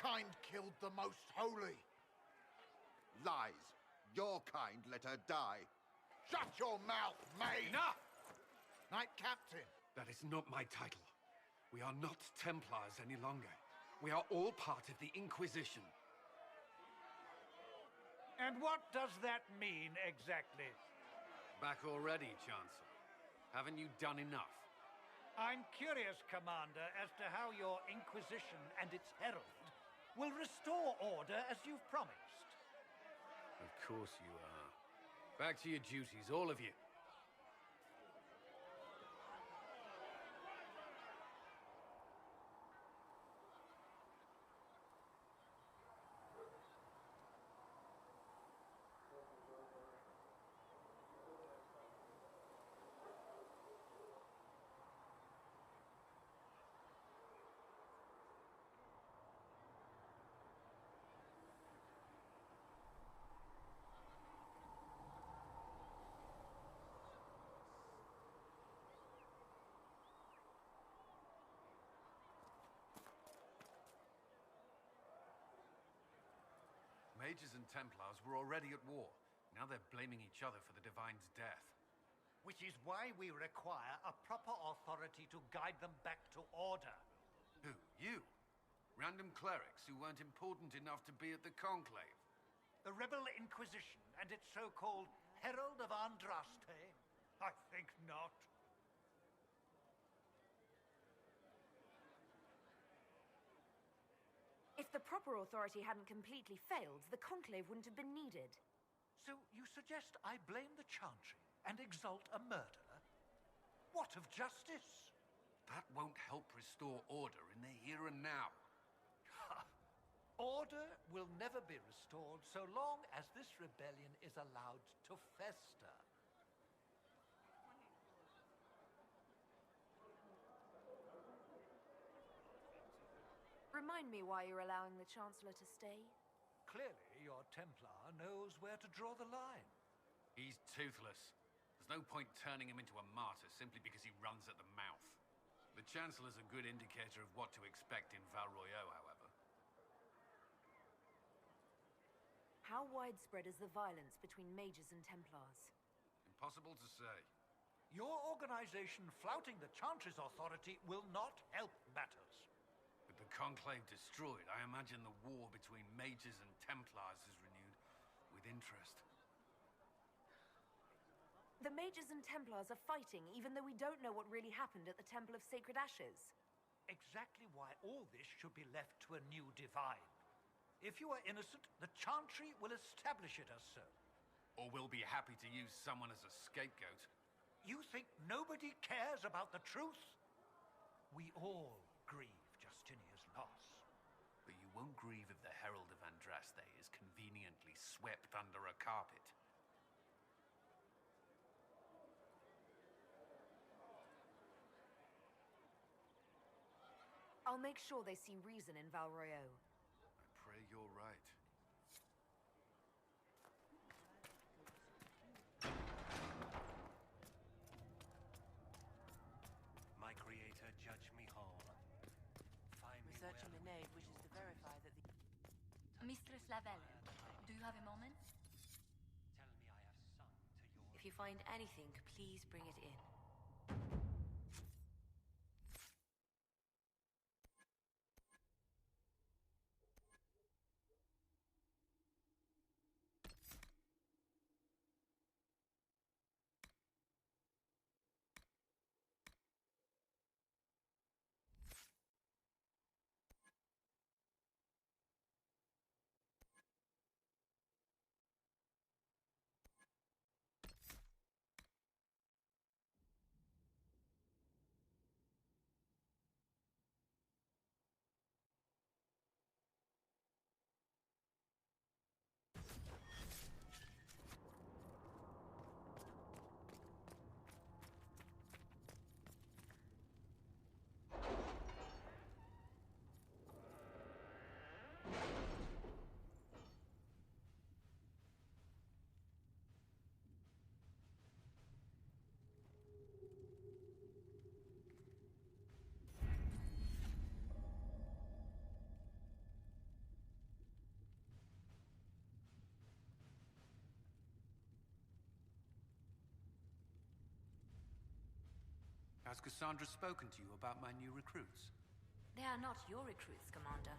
kind killed the most holy. Lies. Your kind let her die. Shut your mouth, maid! Enough! Knight Captain. That is not my title. We are not Templars any longer. We are all part of the Inquisition. And what does that mean, exactly? Back already, Chancellor. Haven't you done enough? I'm curious, Commander, as to how your Inquisition and its herald will restore order as you've promised. Of course you are. Back to your duties, all of you. Mages and Templars were already at war. Now they're blaming each other for the Divine's death. Which is why we require a proper authority to guide them back to order. Who? You? Random clerics who weren't important enough to be at the Conclave? The Rebel Inquisition and its so-called Herald of Andraste? I think not. If the proper authority hadn't completely failed, the Conclave wouldn't have been needed. So you suggest I blame the Chantry and exalt a murderer? What of justice? That won't help restore order in the here and now. Order will never be restored so long as this rebellion is allowed to fester. Remind me why you're allowing the Chancellor to stay? Clearly, your Templar knows where to draw the line. He's toothless. There's no point turning him into a martyr simply because he runs at the mouth. The Chancellor's a good indicator of what to expect in Val Royeaux, however. How widespread is the violence between mages and Templars? Impossible to say. Your organization flouting the Chantry's authority will not help matters. With the Conclave destroyed, I imagine the war between mages and Templars is renewed with interest. The mages and Templars are fighting, even though we don't know what really happened at the Temple of Sacred Ashes. Exactly why all this should be left to a new divine. If you are innocent, the Chantry will establish it as so. Or we'll be happy to use someone as a scapegoat. You think nobody cares about the truth? We all grieve Justinia's loss. But you won't grieve if the Herald of Andraste is conveniently swept under a carpet. I'll make sure they see reason in Val Royeaux. I pray you're right. My creator, judge me whole. Find me Researcher where Linnaeus wishes to verify that the... Mistress Lavelle, do you have a moment? Tell me I have sung to your... If you find anything, please bring it in. Has Cassandra spoken to you about my new recruits? They are not your recruits, Commander.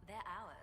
They're ours.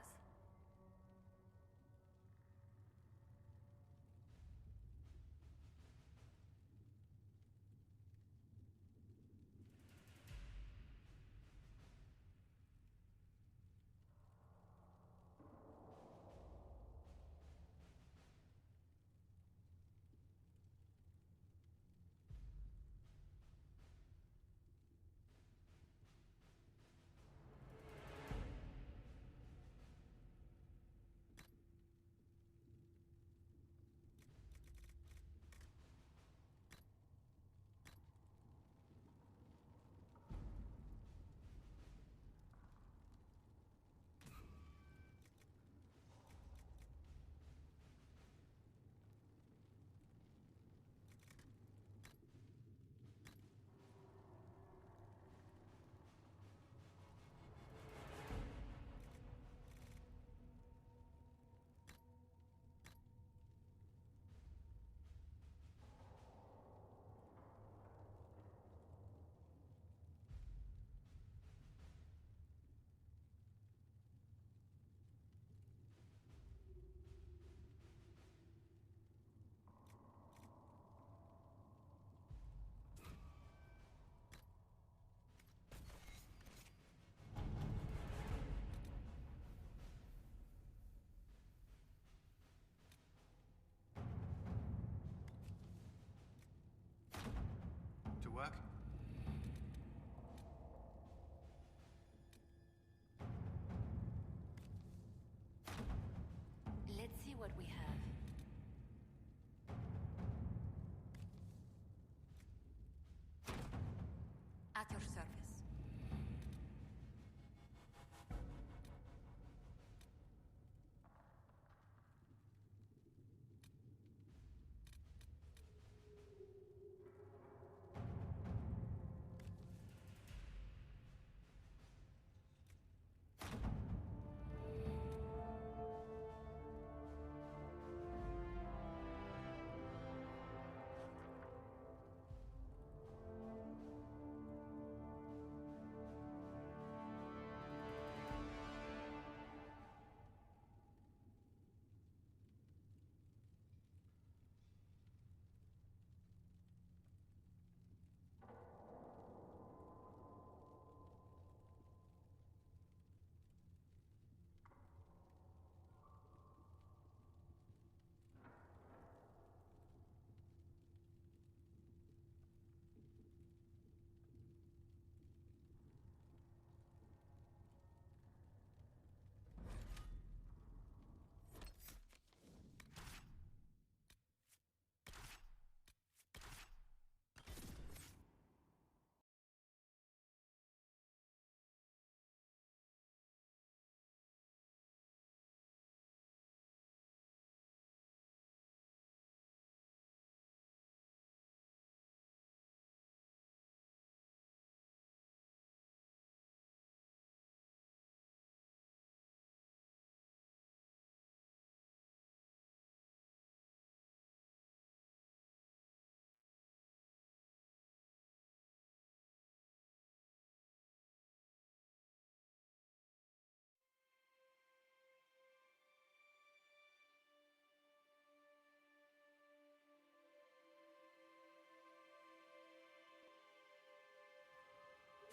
To work? Let's see what we have. At your service.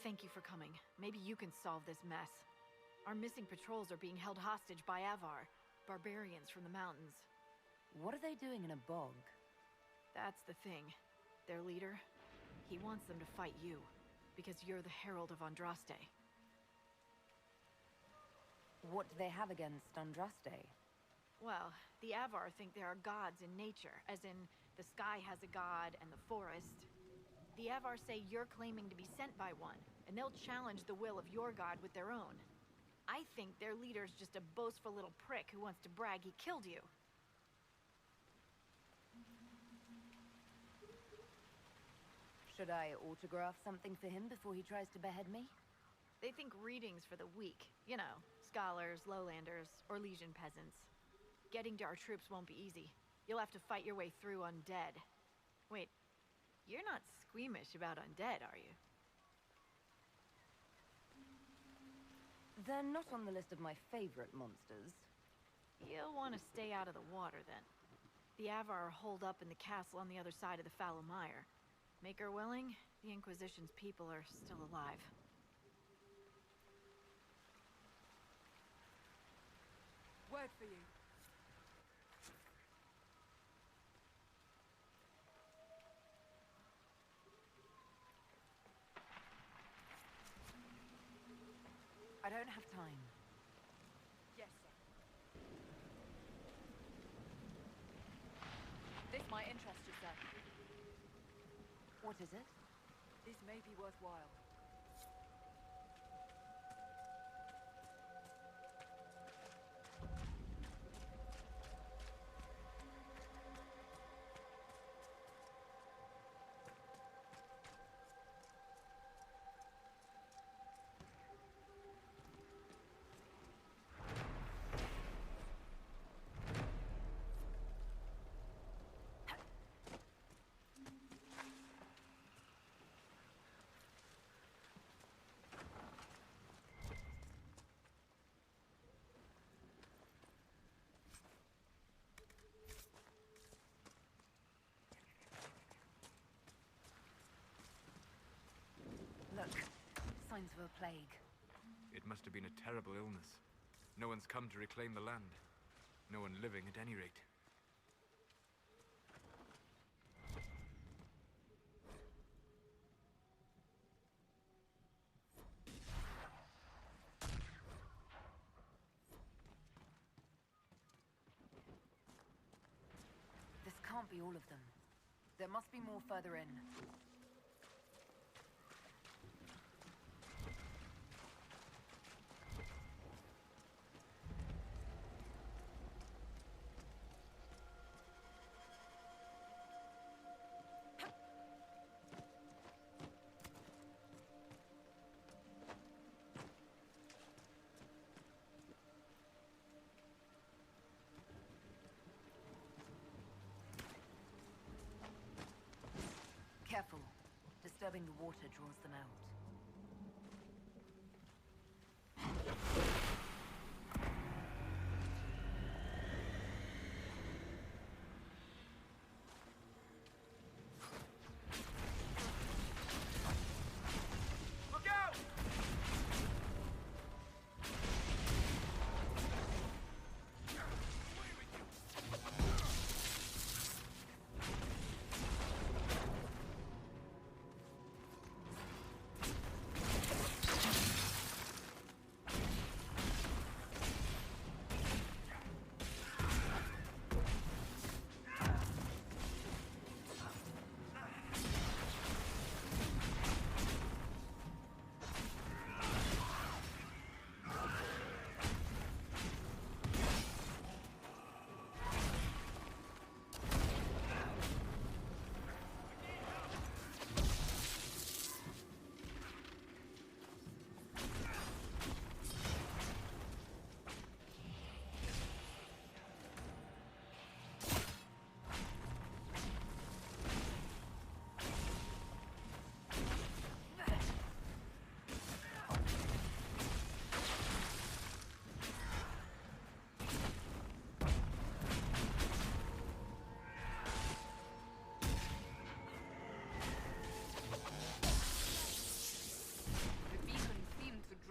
Thank you for coming. Maybe you can solve this mess. Our missing patrols are being held hostage by Avar, barbarians from the mountains. What are they doing in a bog? That's the thing. Their leader, he wants them to fight you, because you're the Herald of Andraste. What do they have against Andraste? Well, the Avar think there are gods in nature, as in the sky has a god and the forest. The Avar say you're claiming to be sent by one, and they'll challenge the will of your god with their own. I think their leader's just a boastful little prick who wants to brag he killed you. Should I autograph something for him before he tries to behead me? They think readings for the weak. You know, scholars, lowlanders, or Legion peasants. Getting to our troops won't be easy. You'll have to fight your way through undead. Wait, You're not squeamish about undead, are you? They're not on the list of my favorite monsters. You'll want to stay out of the water, then. The Avar are holed up in the castle on the other side of the fallow mire. Make her willing, the Inquisition's people are still alive. Word for you. I don't have time. Yes, sir. This might interest you, sir. What is it? This may be worthwhile. Look, signs of a plague. It must have been a terrible illness. No one's come to reclaim the land. No one living, at any rate. This can't be all of them. There must be more further in. Careful. Disturbing the water draws them out. Look out!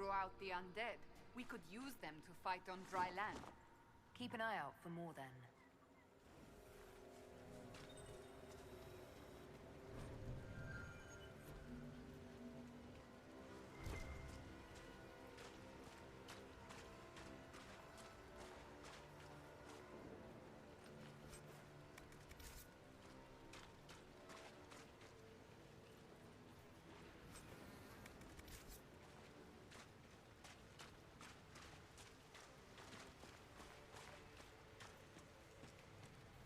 Out the undead. We could use them to fight on dry land. Keep an eye out for more then.